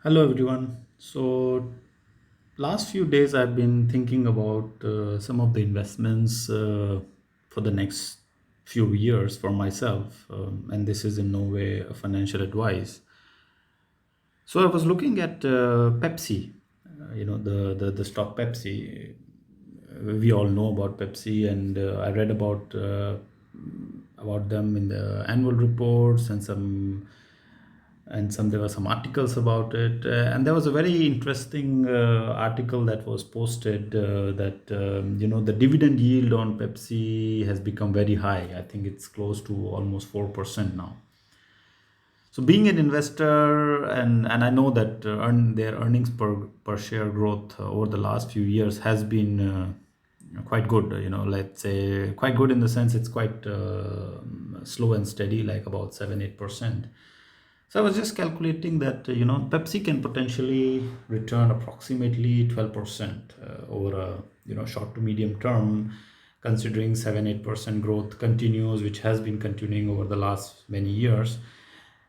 Hello everyone. Last few days I've been thinking about some of the investments for the next few years for myself, and this is in no way a financial advice. So I was looking at Pepsi, the stock Pepsi. We all know about Pepsi, and I read about them in the annual reports and some there were some articles about it, and there was a very interesting article that was posted that the dividend yield on Pepsi has become very high. I think it's close to almost 4% now. So being an investor, and I know that their earnings per share growth over the last few years has been quite good. Let's say quite good in the sense it's quite slow and steady, like about 7-8%. So I was just calculating that Pepsi can potentially return approximately 12% over a short to medium term, considering 7-8% growth continues, which has been continuing over the last many years,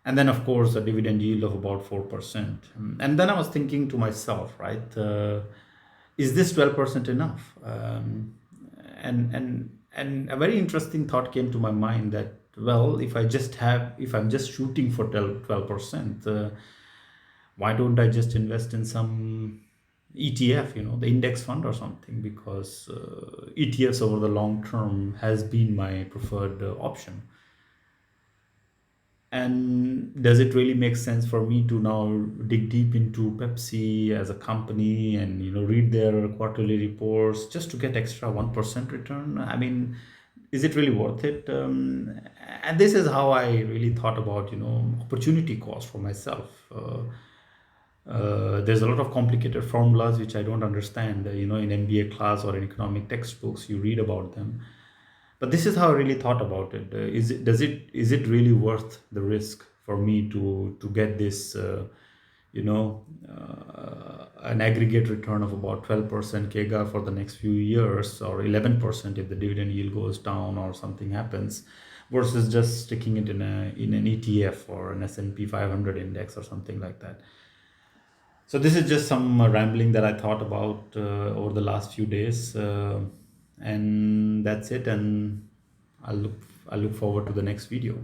and then of course a dividend yield of about 4%. And then I was thinking to myself, right, is this 12% enough? And a very interesting thought came to my mind that, well, if I'm just shooting for 12%, why don't I just invest in some ETF, the index fund or something? Because ETFs over the long term has been my preferred option. And does it really make sense for me to now dig deep into Pepsi as a company and read their quarterly reports just to get extra 1% return? I mean, is it really worth it? And this is how I really thought about opportunity cost for myself. There's a lot of complicated formulas which I don't understand. In MBA class or in economic textbooks, you read about them, but this is how I really thought about it. Is it really worth the risk for me to get this an aggregate return of about 12% CAGR for the next few years, or 11% if the dividend yield goes down or something happens, versus just sticking it in an ETF or an S&P 500 index or something like that. So this is just some rambling that I thought about over the last few days, and that's it. And I'll look I'll look forward to the next video.